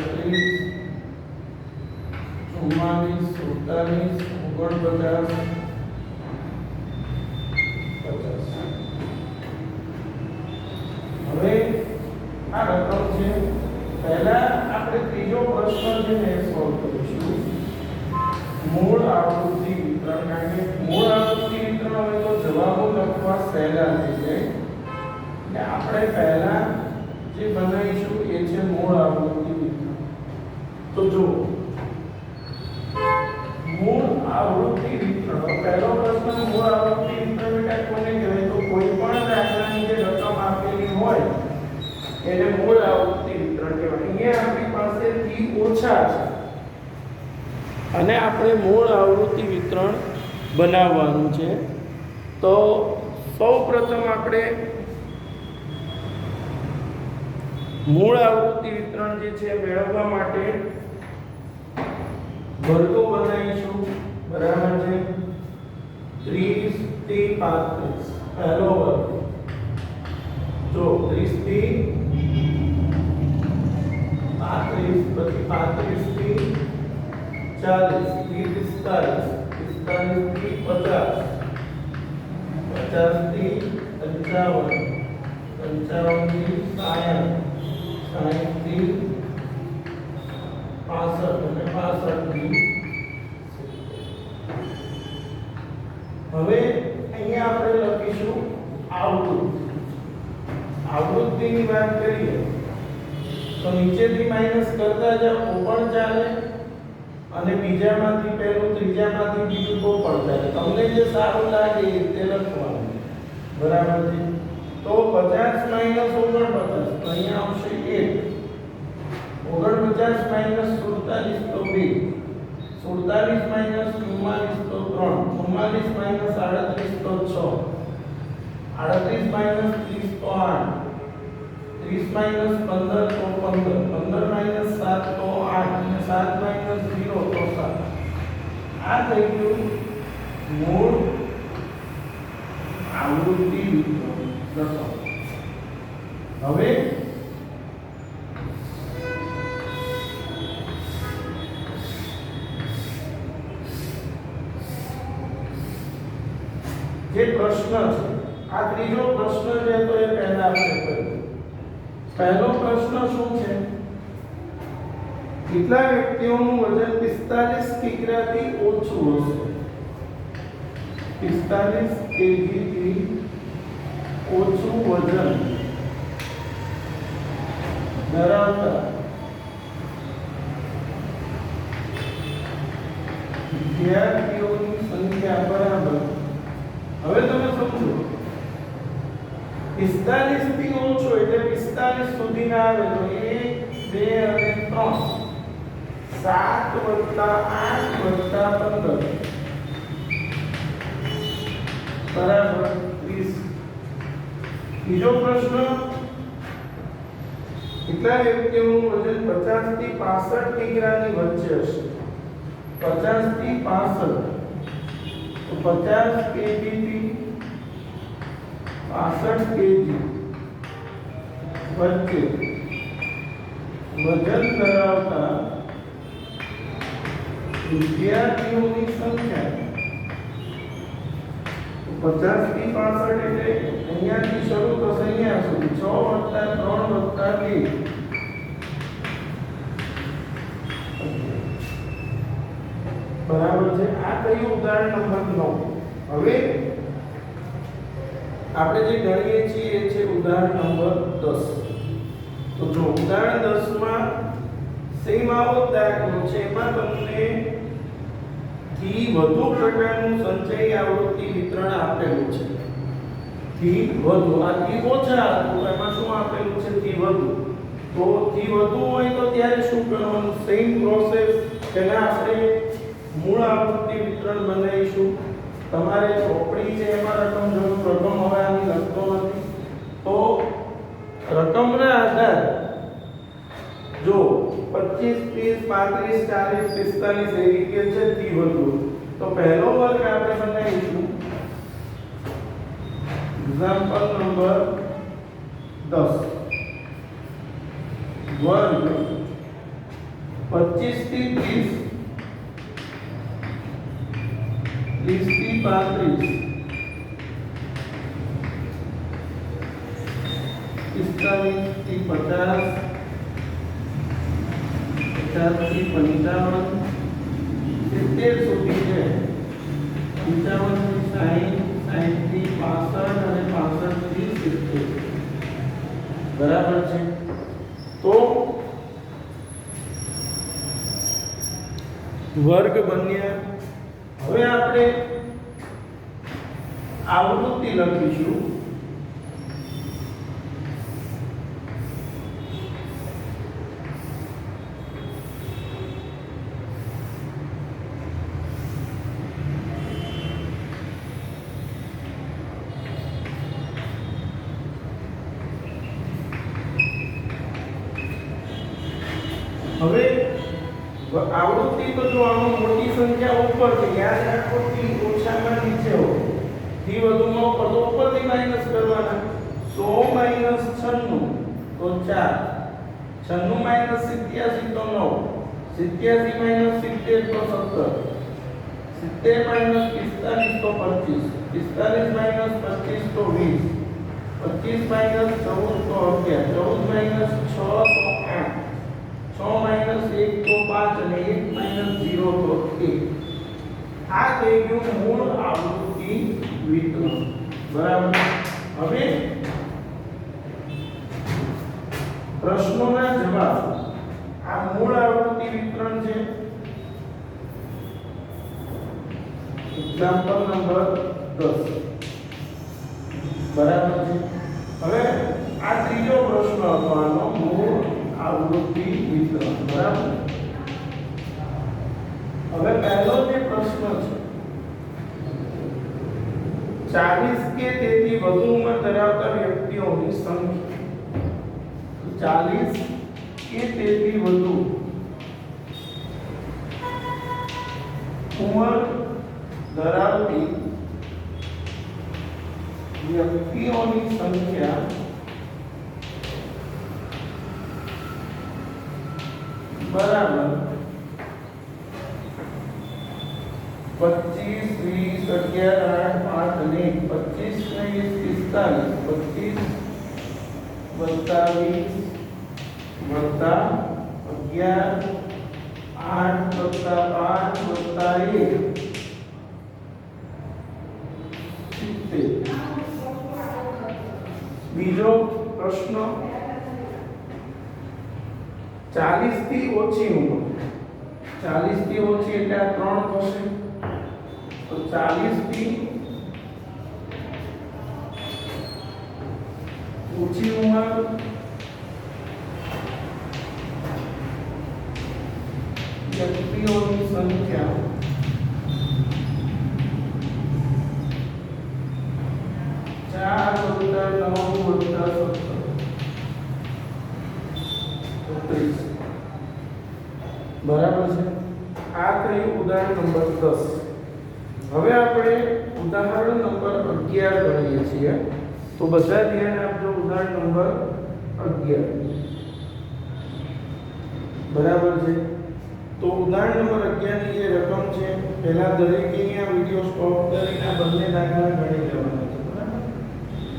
38 44 47 49 હવે આ રકમ છે. પહેલા આપણે ત્રીજો પ્રશ્ન છે ને સોલ્વ કરીશું. મૂળ આવૃત્તિ વિતરણ, કારણ કે મૂળ આવૃત્તિ વિતરણ હોય તો જવાબો લખવા સહેલા થઈ જાય. એટલે આપણે પહેલા જે બનાવીશું એ છે મૂળ આવૃત્તિ વિતરણ. તો જો મૂળ આવૃત્તિ વિતરણ, પહેલો પ્રશ્ન મૂળ આવૃત્તિ વિતરણ એટલે કોને કહેવાય? તો કોઈ પણ દાખલાની જે રકમ આપેલી હોય એને મૂળ આવૃત્તિ વિતરણ કહેવાય. અહીંયા આપણી પાસે થી ઓછા છે અને આપણે મૂળ આવૃત્તિ વિતરણ બનાવવાનું છે. તો સૌપ્રથમ આપણે મૂળ આવૃત્તિ વિતરણ જે છે મેળવવા માટે વર્ગો બનાવીશું. બરાબર છે. 30 થી 35 પહેલો વર્ગ. જો 30 થી 35, પછી 35 થી 40, થી 45, 45 થી 50, 50 થી 55, 55 થી 60, 60 થી 65 અને 65 થી 70. હવે અહીંયા આપણે લખીશું આવૃત્તિ. આવૃત્તિની વાત કરીએ તો નીચેથી માઈનસ કરતા જાઓ તો પણ ચાલે અને બીજામાંથી પહેલું ત્રીજામાંથી બીજું તો પણ ચાલે. તમને જે સારું લાગે એ તે લખવાનું. બરાબર છે. તો 50 માઈનસ 49 તો અહીંયા આવશે 1. 49 માઈનસ 47 તો 2. 47 માઈનસ 44 તો 3. 44 માઈનસ 38 તો 6. 38 માઈનસ 30 તો 8. 30 માઈનસ 15 તો 15. 15 માઈનસ 7 તો 8 અને 7 માઈનસ 0 તો 7. આ થઈ ગયું મૂળ આવૃત્તિ વિતરણ. હવે જે પ્રશ્ન છે આ ત્રીજો પ્રશ્ન છે તો એ પહેલા આપણે કરીએ. પહેલો પ્રશ્ન શું છે? કેટલા વ્યક્તિઓનું વજન 45 કિગ્રાથી ઓછું હશે? 45 કેજીથી ઓછું વજન ધરાવતા વિદ્યાર્થીઓની સંખ્યા બરાબર. હવે તમે સમજો 45 થી ઓછો એટલે 45 સુધીના આવે તો 1 2 અને 3 7 + 8 + 15 બરાબર 30. બીજો પ્રશ્ન, કેટલા વ્યક્તિઓનું વજન 50 થી 65 કિગ્રાની વચ્ચે હશે? 50 થી 65 તો 50 કેજી થી 65 કેજી વચ્ચે વજન ધરાવતા વિદ્યાર્થીઓની સંખ્યા 50 થી 65 એટલે અહીંયાથી શરૂ થશે અહીંયા સુધી 6 + 3 + 2 બરાબર છે. આ કયું ઉદાહરણ નંબર 9. હવે આપણે જે ગણીએ છીએ એ છે ઉદાહરણ નંબર 10. તો જો ઉદાહરણ 10 માં સેમ આવો દાખલો છે, એમાં તમને થી વધુ પ્રકારનું સંચયી આવૃત્તિ વિતરણ આપેલું છે. થી વધુ, આ થી ઓછા હતું એમાં શું આપેલું છે? થી વધુ. તો થી વધુ હોય તો ત્યારે શું કરવાનું? Same process. પહેલા આપણે મૂળ આવૃત્તિ વિતરણ બનાવીશું. તમારે ચોપડી છે એમાં રકમ જરૂર, રકમ હવે આની લખતો નથી. તો રકમના આધારે જો 25 30 35 40 45 એવી કે છે થી વધુ, તો પહેલો વર્ગ આપણે બનાવીશું એક્ઝામ્પલ નંબર 10. વર્ગ 25 થી 30 30 થી 35 45 થી 50 50 થી 55 70 સુધી છે. 55 થી 60 60 થી 65 અને 65 થી 70 બરાબર છે. તો વર્ગ બન્યા. હવે આપણે આવૃત્તિ લખીશું. હવે આવૃત્તિ તો જો આમાં મોટી સંખ્યા ઉપર છે, યાદ રાખો થી ઓછામાં નીચે હોય, થી વધુમાં ઉપર તો ઉપરથી માઈનસ કરવાના. 100 - 96 તો 4, 96 - 87 તો 9, 87 - 70 તો 17, 70 - 45 તો 25, 45 - 25 તો 20, 25 - 14 તો 11, 14 - 6 તો 8, 6 - 1 તો 5 અને 1 - 0 તો 1. આ થઈ ગયું મૂળ આવૃત્તિ વિતરણ. બરાબર. હવે પ્રશ્નોના જવાબ. આ મૂળ આવૃત્તિ વિતરણ છે. Example number 10. બરાબર છે. હવે આ ત્રીજો પ્રશ્ન હતો આનો મૂળ આવૃત્તિ વિતરણ. બરાબર. હવે પહેલો જે પ્રશ્ન છે 40 કે તેથી વધુ ઉંમર ધરાવતા વ્યક્તિઓની સંખ્યા. 40 કે તેથી વધુ ઉંમર ધરાવતી વ્યક્તિઓની સંખ્યા બરાબર 25 20 11 8 5 અને 25 ને 45 25 + 20 + 11 વત્તા 5 વત્તા 1 70. બીજો પ્રશ્ન 40 થી ઓછી ઉંમર, 40 થી ઓછી એટલે આ 3 થશે, તો 40 થી ઓછી ઉંમર વ્યક્તિઓની સંખ્યા 4 વત્તા 9 વત્તા 17 બરાબર છે। આ થયું ઉદાહરણ નંબર 10। હવે આપણે ઉદાહરણ નંબર 11 ગણીએ છીએ, તો બધા ધ્યાન આપજો। ઉદાહરણ નંબર 11 બરાબર છે। તો ઉદાહરણ નંબર 11 ની જે રકમ છે, પહેલા દરેકે અહીંયા વિડિયો સ્ટોપ કરીને આ બંને દાખલા ગણી લેવાના છે, બરાબર।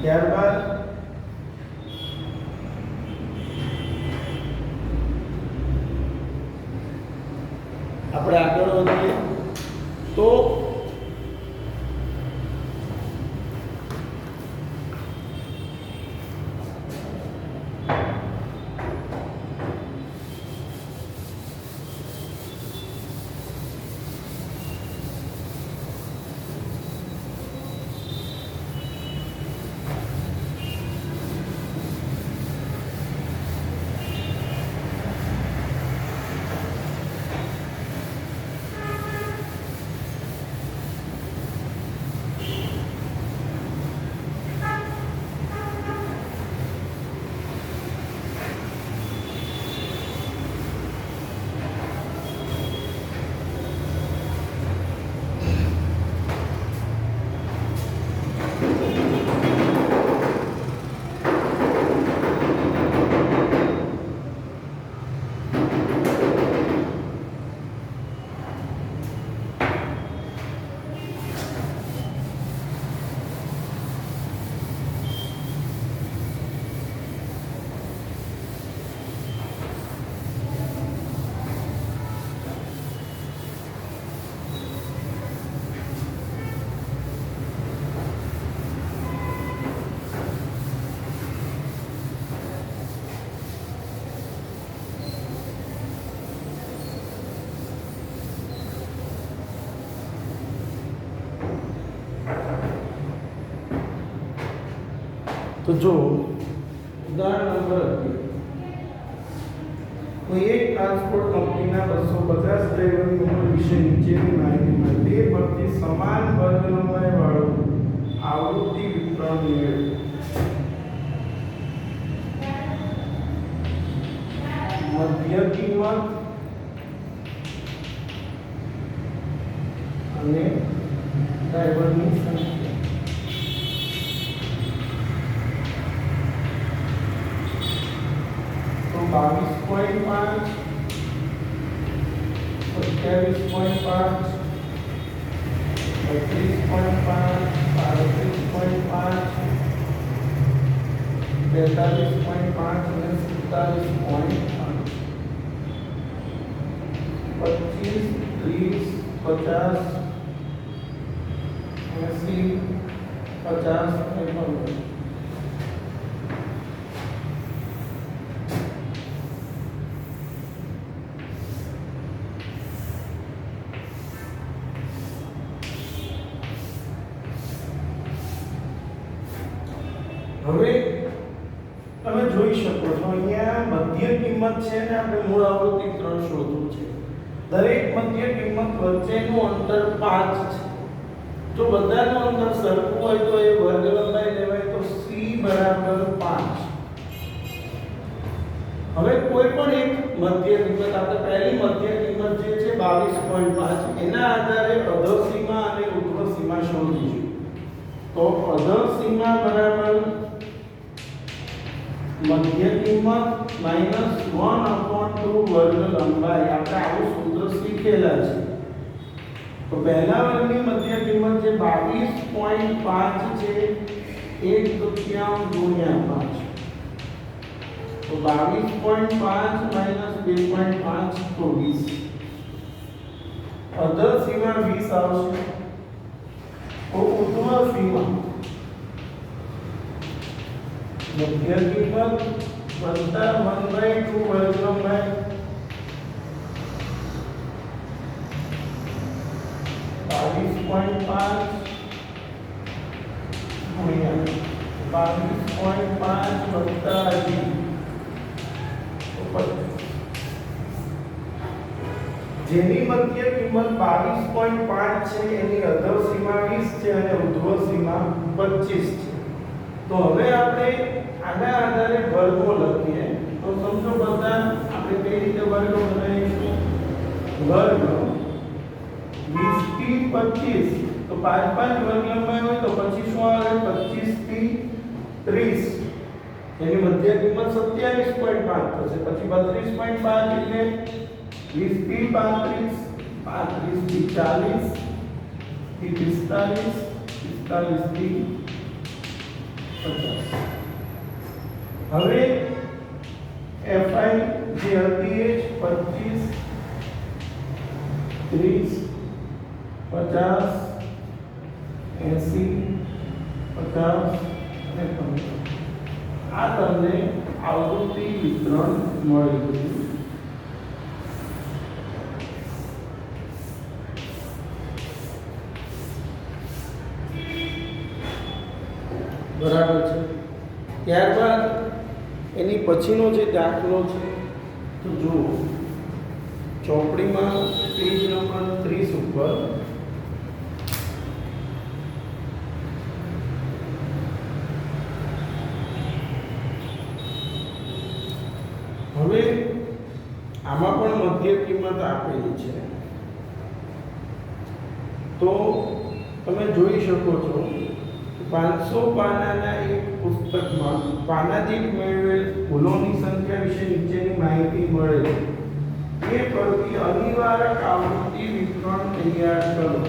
ત્યારબાદ આપણે આગળ વધીએ તો तो जो उदाहरण नंबर 11 કોઈ એક ટ્રાન્સપોર્ટ કંપનીના 250 ડ્રાઈવરની ઉંમર વિશે નીચેની માહિતી મળે તે પરથી સમાન વર્ગ લંબાઈ વાળું આવૃત્તિ વિતરણ મેળવો। મધ્ય કિંમત અને ડ્રાઈવરની સંખ્યા। तो 22.5 27.5 32.5 38.5 42.5 અને 47.5 25 30 50 80 50 અને 15। હવે તમે જોઈ શકો છો અહીંયા મધ્ય કિંમત છે ને આપણે મૂળ આવૃત્તિ 3 શોધવું છે। દરેક મધ્ય કિંમત વચ્ચેનું અંતર 5 છે। જો બધાનું અંતર સરખું હોય તો એ વર્ગ લંબાઈ લેવાય, તો c બરાબર 5। હવે કોઈ પણ એક મધ્ય કિંમત, આપણે પહેલી મધ્ય કિંમત જે છે 22.5, એના આધારે અધર સીમા અને ઉર્ધ્વ સીમા શોધીશું। તો અધર સીમા બરાબર મધ્ય કિંમત -1/2 વર્ગ લંબાઈ। આપણે આવું સૂત્ર શીખેલા છે। તો પહેલા વર્ગની મધ્ય કિંમત જે 22.5 છે 1/3 ગુણ્યા 5, તો 22.5 - 2.5 તો 20। અધર સીમા 20 આવશે તો ઉર્ધ્વ સીમા મધ્ય કિંમત વત્તા 1/2 વર્ગ લંબાઈ 22.5 ગુણ્યા 22.5 વત્તા 20 જેની મધ્ય કિંમત 22.5 છે એની અધર સીમા 20 છે અને ઉર્ધ્વ સીમા 25 છે. તો હવે આપણે આના આધારે વર્ગો લખીએ. તો સમજો બધા આપણે કઈ રીતે વર્ગો બનાવીશું. વર્ગ 20 થી 25 તો 5 5 વર્ગ લંબાઈ હોય તો પછી શું આવે 25 થી 30 એની મધ્ય કિંમત 27.5 થશે. પછી 32.5 એટલે 20 થી 35 35 થી 40 થી 45 45 થી 50. હવે fi જે હતી એ 25 30 50 80 50 અને 50 આ તમને આવૃત્તિ વિતરણ મળી ગયું. બરાબર છે. ત્યારબાદ એની પછીનો જે દાખલો છે તો જુઓ ચોપડીમાં પેજ નંબર 30 ઉપર હવે આમાં પણ મધ્ય કિંમત આપેલી છે. તો તમે જોઈ શકો છો 500 પાનાના એક પુસ્તકમાં પાના દીઠ મેળવેલ ભૂલોની સંખ્યા વિશે નીચેની માહિતી મળે છે. એ પરથી અનિવાર્ય આવૃત્તિ વિતરણ તૈયાર કરો.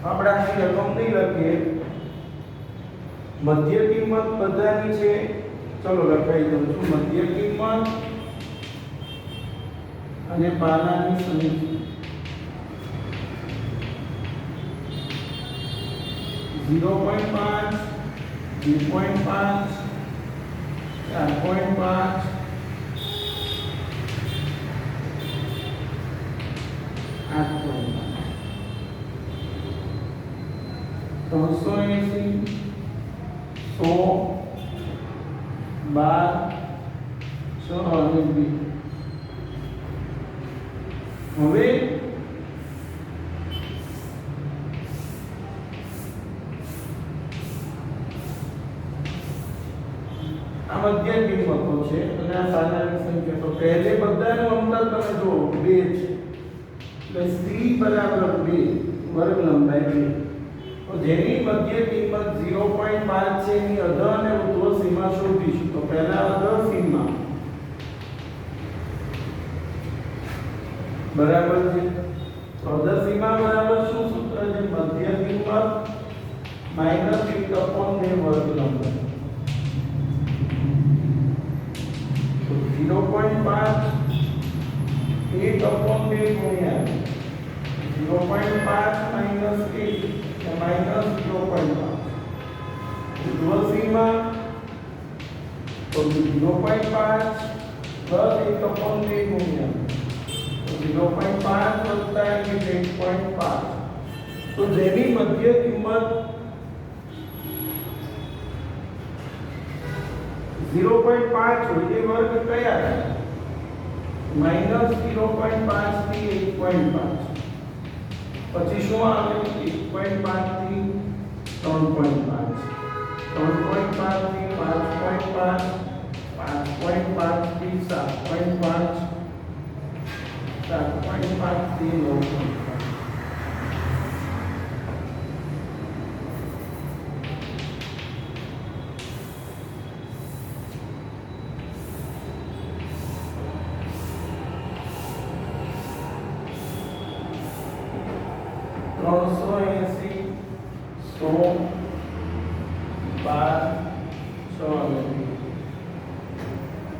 આપણે આની રકમ નહીં લખીએ. મધ્ય કિંમત બધાની છે. ચલો લખાઈ દઉં છું. મધ્ય કિંમત અને પાનાની સંખ્યા 0.5 2.5 4.5 8.5 380 100 12 6 અને 2. હવે આ મધ્ય કિંમતો છે અને આ સાધારણ સંખ્યા. તો પહેલે બધાનું અંતર તમે જુઓ 2 છે એટલે c બરાબર 2 વર્ગ લંબાઈ 2. તો જેની મધ્ય કિંમત 0.5 છે એની અધર અને ઉર્ધ્વ સીમા શોધીશું. તો પહેલા અધર સીમા બરાબર છે. તો અધર સીમા બરાબર શું સૂત્ર છે? મધ્ય કિંમત માઈનસ 1/2 વર્ગ લંબાઈ. 0.5 1/2 ગુણ્યા 0.5 માઈનસ 8 માઈનસ 0.5 ઉર્ધ્વ સીમા તો 0.5 પ્લસ 1/2 ગુણ્યા 0.5 વત્તા 8.5. તો જેની મધ્ય કિંમત 0.5 હોય એ વર્ગ કયા માઈનસ 0.5 થી 8.5. પછી શું આવે 1.5 થી 3.5 3.5 થી 5.5 5.5 થી 7.5 7.5 થી 9.5.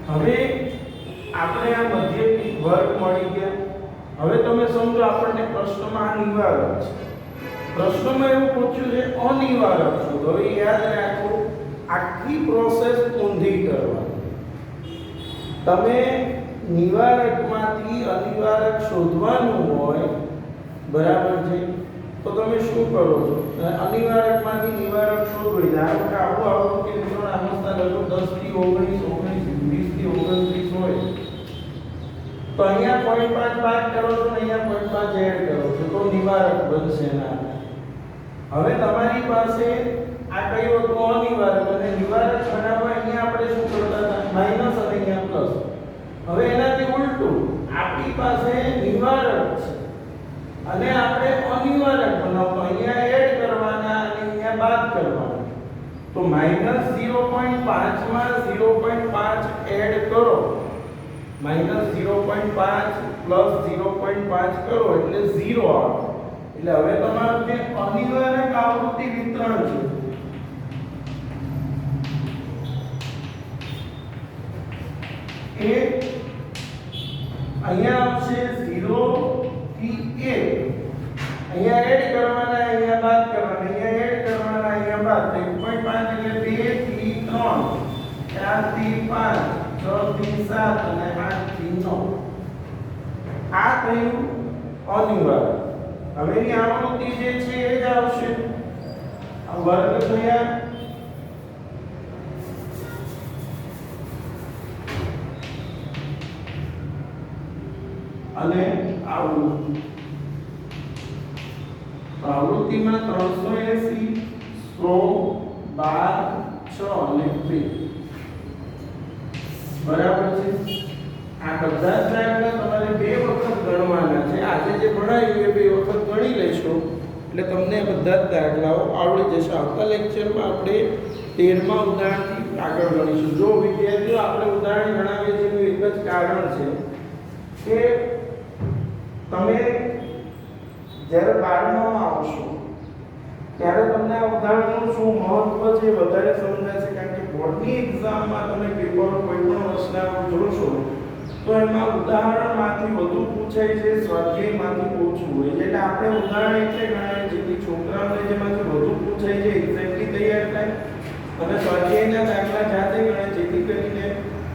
હવે આપણે આ મધ્ય વર્ગ મળી ગયા. હવે તમે સમજો આપણને પ્રશ્નમાં નિવારક છે, પ્રશ્નમાં એવું પૂછ્યું છે અનિવારક શું, તો હવે યાદ રાખો આખી પ્રોસેસ ઊંધી કરવાની. તમે નિવારકમાંથી અનિવારક શોધવાનું હોય, બરાબર છે, તો તમે શું કરો છો? અનિવારકમાંથી નિવારક શોધવું. ધારો કે આવું કે મિત્રો આમસ્તા લગભગ 10 થી 19 20 થી 29 હોય, તો અહીંયા 0.5 બાદ કરો છો ને અહીંયા 0.5 એડ કરો છો તો નિવારક બનશે ના. હવે તમારી પાસે આ કયું હતું અનિવારક, અને નિવારક બનાવવા અહીંયા આપણે શું કરતા હતા? માઈનસ અને અહીંયા પ્લસ. હવે એનાથી ઉલટું આપણી પાસે નિવારક છે અને આપણે અનિવારક બનાવતો, અહીંયા એડ કરવાના અને અહીંયા બાદ કરવાના. તો -0.5 માં 0.5 એડ કરો, -0.5 પ્લસ 0.5 કરો એટલે 0 આવે. એટલે હવે તમારું જે અનિવારક આવૃત્તિ વિતરણ છે એ અહીંયા આવશે 0 થી 1. અહીંયા એડ કરવાના, અહીંયા બાદ કરવાના, અહીંયા એડ કરવાના, અહીંયા બાદ. 1.5 એટલે 2 થી 3, 4 થી 5, 6 થી 7 અને 8 થી 9. આ થયું અનિવાર્ય. હવે એની આવૃત્તિ જે છે એ જ આવશે. આ વર્ગ થયા અને આવૃત્તિ. આવૃત્તિમાં 380, 100, 12, 6 અને 2. બરાબર છે. આ બધા જ દાખલા તમારે 2 વખત ગણવાના છે. આજે જે ભણાવ્યું એ 2 વખત ગણી લેશો એટલે તમને બધા જ દાખલાઓ આવડી જશે. આવતા લેક્ચરમાં આપણે 13મા ઉદાહરણથી આગળ ગણીશું. જો વિદ્યાર્થીઓ આપણે ઉદાહરણ ગણાવીએ છીએ એનું એક જ કારણ છે કે તમે જ્યારે 12માં આવશો ત્યારે તમને આ ઉદાહરણનું શું મહત્વ છે વધારે સમજાશે. કારણ કે બોર્ડની એક્ઝામમાં તમે પેપરો કોઈ પણ વર્ષના જોશો તો એમાં ઉદાહરણમાંથી વધુ પૂછાય છે, સ્વાધ્યાયમાંથી ઓછું હોય છે. એટલે આપણે ઉદાહરણ એટલે ગણાય જેથી છોકરાઓને જેમાંથી વધુ પૂછાય છે એક્ઝેક્ટલી તૈયાર થાય, અને સ્વાધ્યાયના દાખલા જાતે ગણાય જેથી કરીને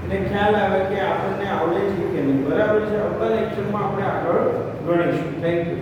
એને ખ્યાલ આવે કે આપણને આવડે છે કે નહીં. બરાબર છે. આવતા લેક્ચરમાં આપણે આગળ ગણીશું. Thank you.